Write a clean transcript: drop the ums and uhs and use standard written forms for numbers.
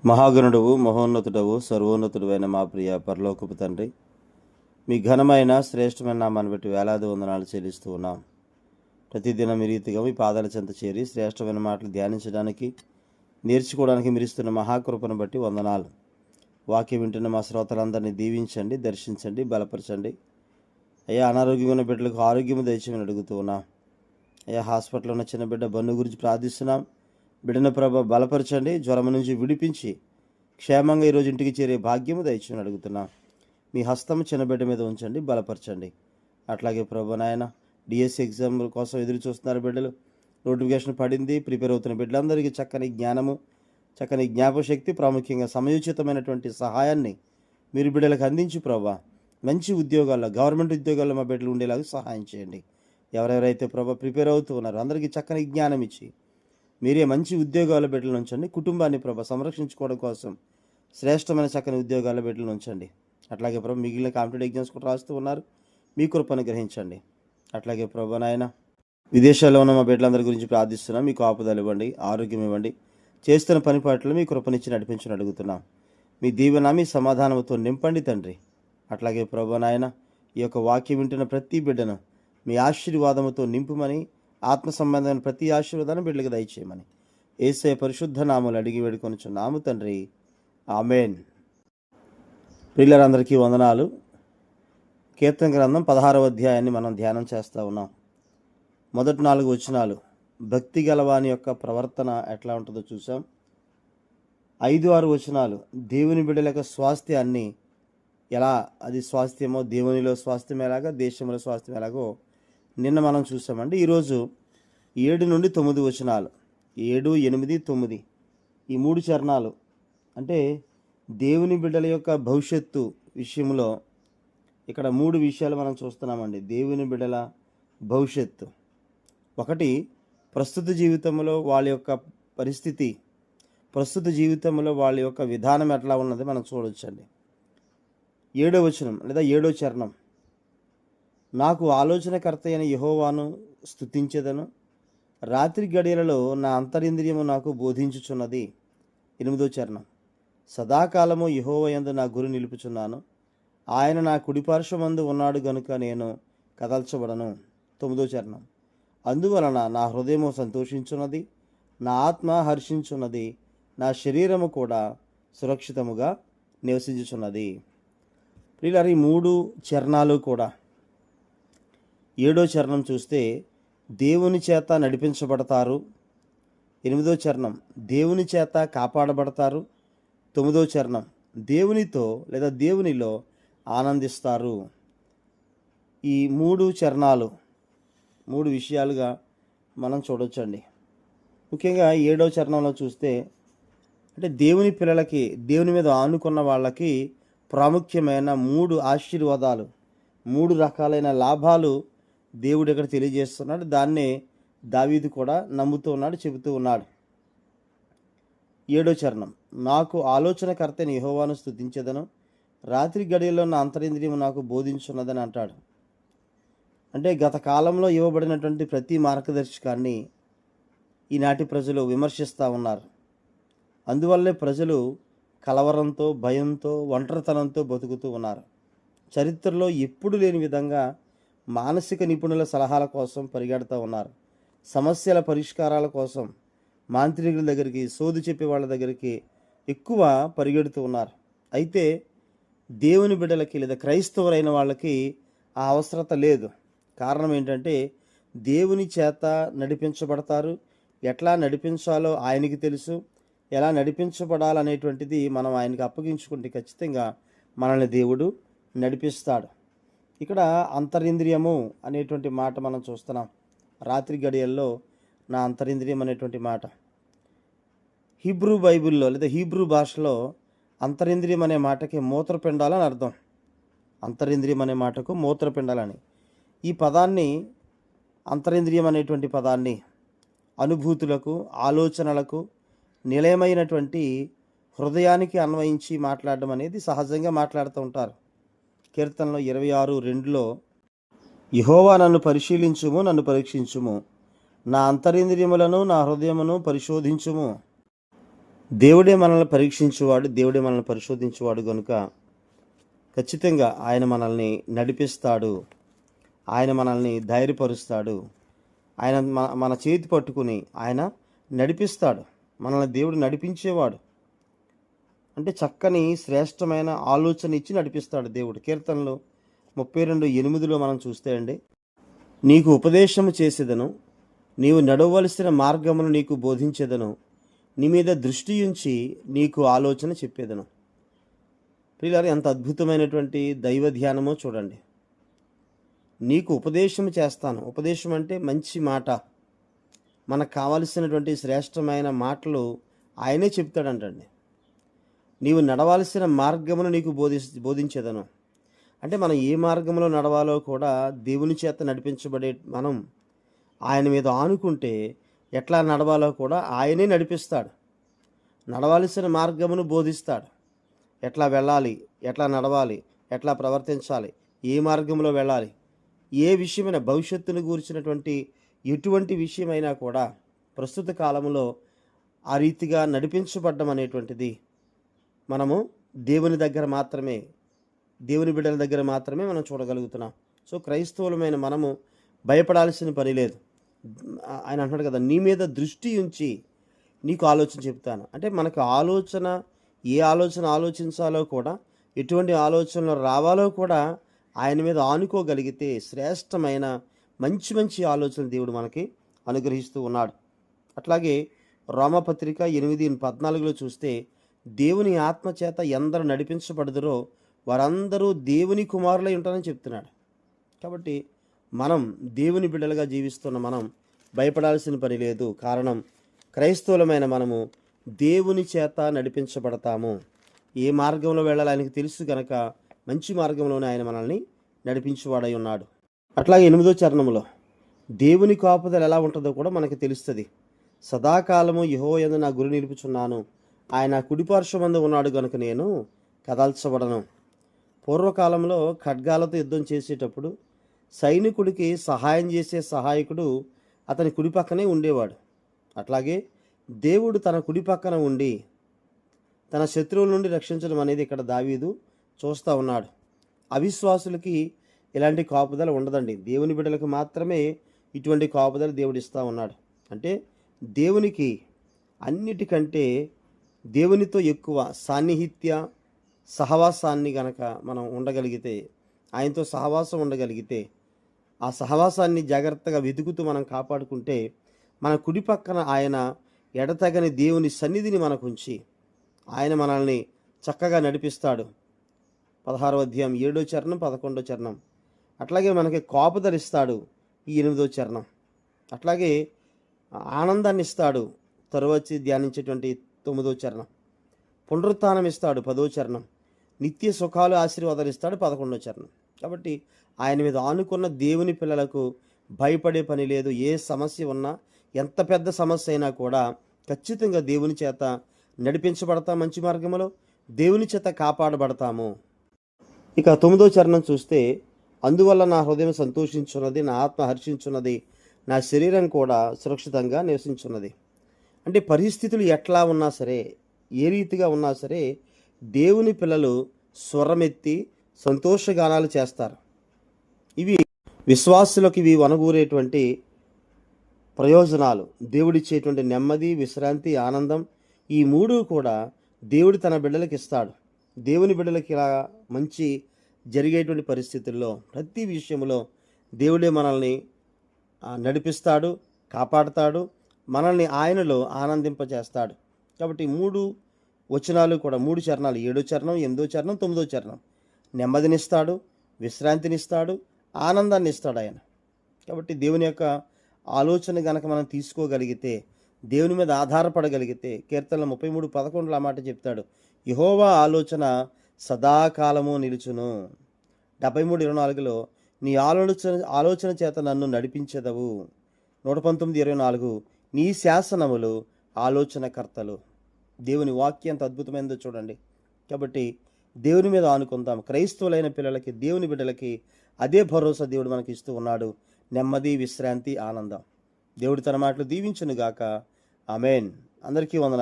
మహాగణుడవు మహోన్నతుడవు సర్వోన్నతుడైన మా ప్రియ పరలోకపు తండ్రి, మీ ఘనమైన శ్రేష్టమైన నామాన్ని బట్టి వేలాది వందనాలు చెల్లిస్తూ ఉన్నాం. ప్రతిదినం ఈ రీతిగా మీ పాదాల చెంత చేరి శ్రేష్టమైన మాటలు ధ్యానించడానికి, నేర్చుకోవడానికి మీరిస్తున్న మహాకృపను బట్టి వందనాలు. వాక్యం వింటున్న మా శ్రోతలందరినీ దీవించండి, దర్శించండి, బలపరచండి. అయ్యా, అనారోగ్యం ఉన్న బిడ్డలకు ఆరోగ్యము దయచేయమని అడుగుతూ ఉన్నాం. అయ్యా, హాస్పిటల్లో ఉన్న చిన్న బిడ్డ బన్ను గురించి ప్రార్థిస్తున్నాం. బిడ్డను ప్రభ బలపరచండి, జ్వరం నుంచి విడిపించి క్షేమంగా ఈరోజు ఇంటికి చేరే భాగ్యము దయచేయమని అడుగుతున్నాం. మీ హస్తం చిన్న బిడ్డ మీద ఉంచండి, బలపరచండి. అట్లాగే ప్రభు నాయన, డిఎస్సి ఎగ్జామ్ కోసం ఎదురు చూస్తున్నారు బిడ్డలు. నోటిఫికేషన్ పడింది, ప్రిపేర్ అవుతున్న బిడ్డలందరికీ చక్కని జ్ఞానము, చక్కని జ్ఞాపశక్తి, ప్రాముఖ్యంగా సమయోచితమైనటువంటి సహాయాన్ని మీరు బిడ్డలకు అందించి ప్రభా మంచి ఉద్యోగాల్లో, గవర్నమెంట్ ఉద్యోగాల్లో మా బిడ్డలు ఉండేలాగా సహాయం చేయండి. ఎవరెవరైతే ప్రభా ప్రిపేర్ అవుతూ ఉన్నారో అందరికీ చక్కని జ్ఞానం ఇచ్చి మీరే మంచి ఉద్యోగాల బిడ్డలు ఉంచండి. కుటుంబాన్ని ప్రభ సంరక్షించుకోవడం కోసం శ్రేష్టమైన చక్కని ఉద్యోగాల బిడ్డలు ఉంచండి. అట్లాగే ప్రభు మిగిలిన కాంపిటేటివ్ ఎగ్జామ్స్ కూడా రాస్తూ ఉన్నారు, మీ కృపను గ్రహించండి. అట్లాగే ప్రభు నాయన, విదేశాల్లో ఉన్న మా బిడ్డలందరి గురించి ప్రార్థిస్తున్నాం. మీకు ఆపుదలు ఇవ్వండి, ఆరోగ్యం ఇవ్వండి. చేస్తున్న పని పాటలు మీ కృపనిచ్చి నడిపించని అడుగుతున్నాం. మీ దీవెన, మీ సమాధానంతో నింపండి తండ్రి. అట్లాగే ప్రభు నాయన, ఈ యొక్క వాక్యం వింటున్న ప్రతి బిడ్డను మీ ఆశీర్వాదముతో నింపుమని, ఆత్మ సంబంధమైన ప్రతి ఆశీర్వాదాన్ని బిడ్డలకు దయచేయమని యేసయ్య పరిశుద్ధ నామములు అడిగి వేడుకొనుచున్నాము తండ్రి, ఆమేన్. ప్రియులందరికీ వందనాలు. కీర్తన గ్రంథం 16వ అధ్యాయాన్ని మనం ధ్యానం చేస్తూ ఉన్నాం. మొదటి 4 వచనాలు భక్తి గలవాని యొక్క ప్రవర్తన ఎట్లా ఉంటుందో చూసాం. 5-6 వచనాలు దేవుని బిడ్డల యొక్క స్వాస్థ్యాన్ని ఎలా, అది స్వాస్థ్యమో, దేవునిలో స్వాస్థ్యం ఎలాగా, దేశంలో స్వాస్థ్యం ఎలాగో నిన్న మనం చూసామండి. ఈరోజు 7-9 వచనాలు, 7, 8, 9 ఈ 3 చరణాలు అంటే దేవుని బిడ్డల యొక్క భవిష్యత్తు విషయంలో ఇక్కడ 3 విషయాలు మనం చూస్తున్నామండి. దేవుని బిడ్డల భవిష్యత్తు, ఒకటి ప్రస్తుత జీవితంలో వాళ్ళ యొక్క పరిస్థితి, ప్రస్తుత జీవితంలో వాళ్ళ యొక్క విధానం ఎట్లా ఉన్నది మనం చూడొచ్చండి. 7వ వచనం లేదా 7వ చరణం, నాకు ఆలోచనకర్త అయిన యెహోవాను స్తుతించెదను, రాత్రి గడియలలో నా అంతరింద్రియము నాకు బోధించుచున్నది. 8వ చరణం, సదాకాలము యెహోవా యందు నా గురి నిలుపుచున్నాను, ఆయన నా కుడిపార్శ్వమందు ఉన్నాడు గనుక నేను కదల్చబడను. 9వ చరణం, అందువలన నా హృదయము సంతోషించున్నది, నా ఆత్మ హర్షించున్నది, నా శరీరము కూడా సురక్షితముగా నివసించుచున్నది. ప్రియులారా, ఈ 3 చరణాలు కూడా 7వ చరణం చూస్తే దేవుని చేత నడిపించబడతారు, 8వ చరణం దేవుని చేత కాపాడబడతారు, 9వ చరణం దేవునితో లేదా దేవునిలో ఆనందిస్తారు. ఈ 3 చరణాలు 3 విషయాలుగా మనం చూడొచ్చండి. ముఖ్యంగా 7వ చరణంలో చూస్తే అంటే దేవుని పిల్లలకి, దేవుని మీద ఆనుకున్న వాళ్ళకి ప్రాముఖ్యమైన 3 ఆశీర్వాదాలు, 3 రకాలైన లాభాలు దేవుడు ఇక్కడ తెలియజేస్తున్నాడు. దాన్నే దావీదు కూడా నమ్ముతూ ఉన్నాడు, చెబుతూ ఉన్నాడు. 7వ చరణం, నాకు ఆలోచనకర్తని యెహోవాను స్తుతించెదను, రాత్రి గడియల్లో నా అంతరింద్రియము నాకు బోధించున్నదని అంటాడు. అంటే గత కాలంలో ఇవ్వబడినటువంటి ప్రతి మార్గదర్శకాన్ని ఈనాటి ప్రజలు విమర్శిస్తూ ఉన్నారు. అందువల్లే ప్రజలు కలవరంతో, భయంతో, ఒంటరితనంతో బతుకుతూ ఉన్నారు. చరిత్రలో ఎప్పుడు లేని విధంగా మానసిక నిపుణుల సలహాల కోసం పరిగెడుతూ ఉన్నారు. సమస్యల పరిష్కారాల కోసం మాంత్రికుల దగ్గరికి, సోది చెప్పే వాళ్ళ దగ్గరికి ఎక్కువ పరిగెడుతూ ఉన్నారు. అయితే దేవుని బిడ్డలకి లేదా క్రైస్తవులైన వాళ్ళకి ఆ అవసరత లేదు. కారణం ఏంటంటే దేవుని చేత నడిపించబడతారు. ఎట్లా నడిపించాలో ఆయనకి తెలుసు. ఎలా నడిపించబడాలనేటువంటిది మనం ఆయనకి అప్పగించుకుంటే ఖచ్చితంగా మనల్ని దేవుడు నడిపిస్తాడు. ఇక్కడ అంతరింద్రియము అనేటువంటి మాట మనం చూస్తున్నాం. రాత్రి గడియల్లో నా అంతరింద్రియం అనేటువంటి మాట హీబ్రూ బైబిల్లో లేదా హీబ్రూ భాషలో అంతరింద్రియం అనే మాటకి మూత్రపిండాలని అర్థం. అంతరింద్రియం అనే మాటకు మూత్రపిండాలని. ఈ పదాన్ని, అంతరింద్రియం అనేటువంటి పదాన్ని అనుభూతులకు, ఆలోచనలకు నిలయమైనటువంటి హృదయానికి అన్వయించి మాట్లాడడం అనేది సహజంగా మాట్లాడుతూ ఉంటారు. కీర్తనలో 26:2లో యెహోవా నన్ను పరిశీలించుము, నన్ను పరీక్షించుము, నా అంతరింద్రియములను నా హృదయమును పరిశోధించుము. దేవుడే మనల్ని పరీక్షించేవాడు, దేవుడే మనల్ని పరిశోధించేవాడు కనుక ఖచ్చితంగా ఆయన మనల్ని నడిపిస్తాడు, ఆయన మనల్ని ధైర్యపరుస్తాడు, ఆయన మన చేతి పట్టుకుని ఆయన నడిపిస్తాడు. మనల్ని దేవుడు నడిపించేవాడు. అంటే చక్కని శ్రేష్టమైన ఆలోచన ఇచ్చి నడిపిస్తాడు దేవుడు. కీర్తనలు 32:8 మనం చూస్తే అండి, నీకు ఉపదేశము చేసేదను, నీవు నడవలసిన మార్గమును నీకు బోధించేదను, నీ మీద దృష్టి ఉంచి నీకు ఆలోచన చెప్పేదను. ప్రియులారా, ఎంత అద్భుతమైనటువంటి దైవ ధ్యానమో చూడండి. నీకు ఉపదేశం చేస్తాను. ఉపదేశం అంటే మంచి మాట, మనకు కావలసినటువంటి శ్రేష్టమైన మాటలు ఆయనే చెప్తాడంటండి. నీవు నడవాల్సిన మార్గమును నీకు బోధించేదను. అంటే మనం ఏ మార్గంలో నడవాలో కూడా దేవుని చేత నడిపించబడే మనం ఆయన మీద ఆనుకుంటే ఎట్లా నడవాలో కూడా ఆయనే నడిపిస్తాడు. నడవాల్సిన మార్గమును బోధిస్తాడు. ఎట్లా వెళ్ళాలి, ఎట్లా నడవాలి, ఎట్లా ప్రవర్తించాలి, ఏ మార్గంలో వెళ్ళాలి, ఏ విషయమైనా భవిష్యత్తును గూర్చినటువంటి ఎటువంటి విషయమైనా కూడా ప్రస్తుత కాలంలో ఆ రీతిగా నడిపించబడ్డం అనేటువంటిది మనము దేవుని దగ్గర మాత్రమే, దేవుని బిడ్డల దగ్గర మాత్రమే మనం చూడగలుగుతున్నాం. సో క్రైస్తవులమైన మనము భయపడాల్సిన పని లేదు. ఆయన అంటున్నాడు కదా, నీ మీద దృష్టి ఉంచి నీకు ఆలోచన చెప్తాను. అంటే మనకు ఆలోచన, ఏ ఆలోచన ఆలోచించాలో కూడా, ఎటువంటి ఆలోచనలు రావాలో కూడా ఆయన మీద ఆనుకోగలిగితే శ్రేష్టమైన మంచి మంచి ఆలోచనలు దేవుడు మనకి అనుగ్రహిస్తూ ఉన్నాడు. అట్లాగే రోమపత్రిక 8:14 చూస్తే, దేవుని ఆత్మచేత ఎందరు నడిపించబడుదురో వారందరూ దేవుని కుమారులై ఉంటారని చెప్తున్నాడు. కాబట్టి మనం దేవుని బిడ్డలుగా జీవిస్తున్న మనం భయపడాల్సిన పని లేదు. కారణం, క్రైస్తవులమైన మనము దేవుని చేత నడిపించబడతాము. ఏ మార్గంలో వెళ్ళాలి ఆయనకు తెలుసు కనుక మంచి మార్గంలోనే ఆయన మనల్ని నడిపించేవాడై ఉన్నాడు. అట్లాగే 8వ చరణంలో దేవుని కాపుదల ఎలా ఉంటుందో కూడా మనకు తెలుస్తుంది. సదాకాలము యెహోవా యందు నా గురి నిలుపుచున్నాను, ఆయన కుడిపార్శ్వమందు ఉన్నాడు కనుక నేను కదల్చబడను. పూర్వకాలంలో ఖడ్గాలతో యుద్ధం చేసేటప్పుడు సైనికుడికి సహాయం చేసే సహాయకుడు అతని కుడి పక్కనే ఉండేవాడు. అట్లాగే దేవుడు తన కుడి పక్కన ఉండి తన శత్రువుల నుండి రక్షించడం అనేది ఇక్కడ దావీదు చూస్తూ ఉన్నాడు. అవిశ్వాసులకి ఇలాంటి కాపుదల ఉండదండి. దేవుని బిడ్డలకు మాత్రమే ఇటువంటి కాపుదల దేవుడు ఇస్తూ ఉన్నాడు. అంటే దేవునికి అన్నిటికంటే దేవునితో ఎక్కువ సాన్నిహిత్య సహవాసాన్ని గనక మనం ఉండగలిగితే, ఆయనతో సహవాసం ఉండగలిగితే, ఆ సహవాసాన్ని జాగ్రత్తగా వెతుకుతూ మనం కాపాడుకుంటే, మన కుడి పక్కన ఆయన ఎడతగని దేవుని సన్నిధిని మనకు ఉంచి ఆయన మనల్ని చక్కగా నడిపిస్తాడు. 16వ అధ్యాయం 7వ చరణం 11వ చరణం. అట్లాగే మనకి కాపుదలిస్తాడు ఈ 8వ చరణం. అట్లాగే ఆనందాన్ని ఇస్తాడు తరువాత ధ్యానించేటువంటి 9వ చరణం. పునరుత్థానం ఇస్తాడు 10వ చరణం. నిత్య సుఖాలు ఆశీర్వాదాలు ఇస్తాడు 11వ చరణం. కాబట్టి ఆయన మీద ఆనుకున్న దేవుని పిల్లలకు భయపడే పని లేదు. ఏ సమస్య ఉన్నా, ఎంత పెద్ద సమస్య అయినా కూడా ఖచ్చితంగా దేవుని చేత నడిపించబడతాం. మంచి మార్గంలో దేవుని చేత కాపాడబడతాము. ఇక 9వ చరణం చూస్తే, అందువల్ల నా హృదయం సంతోషించున్నది, నా ఆత్మ హర్షించున్నది, నా శరీరం కూడా సురక్షితంగా నివసించున్నది. అంటే పరిస్థితులు ఎట్లా ఉన్నా సరే, ఏ రీతిగా ఉన్నా సరే, దేవుని పిల్లలు స్వరమెత్తి సంతోషగానాలు చేస్తారు. ఇవి విశ్వాసులకు ఇవి వనగూరేటువంటి ప్రయోజనాలు. దేవుడిచ్చేటువంటి నెమ్మది, విశ్రాంతి, ఆనందం, ఈ మూడు కూడా దేవుడు తన బిడ్డలకు ఇస్తాడు. దేవుని బిడ్డలకి ఇలా మంచి జరిగేటువంటి పరిస్థితుల్లో ప్రతి విషయంలో దేవుడే మనల్ని నడిపిస్తాడు, కాపాడుతాడు, మనల్ని ఆయనలో ఆనందింపజేస్తాడు. కాబట్టి 3 వచనాలు కూడా, 3 చరణాలు, 7వ చరణం, 8వ చరణం, 9వ చరణం, నెమ్మదినిస్తాడు, విశ్రాంతినిస్తాడు, ఆనందాన్ని ఇస్తాడు ఆయన. కాబట్టి దేవుని యొక్క ఆలోచన గనక మనం తీసుకోగలిగితే, దేవుని మీద ఆధారపడగలిగితే, కీర్తనలు 33:11 ఆ మాట చెప్తాడు, యెహోవా ఆలోచన సదాకాలము నిలుచును. 73:24 నీ ఆలోచన చేత నన్ను నడిపించెదవు. 119:24 నీ శాసనములు ఆలోచనకర్తలు. దేవుని వాక్యం ఎంత అద్భుతమైనదో చూడండి. కాబట్టి దేవుని మీద ఆనుకుందాం. క్రైస్తవులైన పిల్లలకి, దేవుని బిడ్డలకి అదే భరోసా దేవుడు మనకి ఇస్తూ ఉన్నాడు. నెమ్మది, విశ్రాంతి, ఆనందం. దేవుడు తన మాటలు దీవించునుగాక. ఆమేన్. అందరికీ వందనాలు.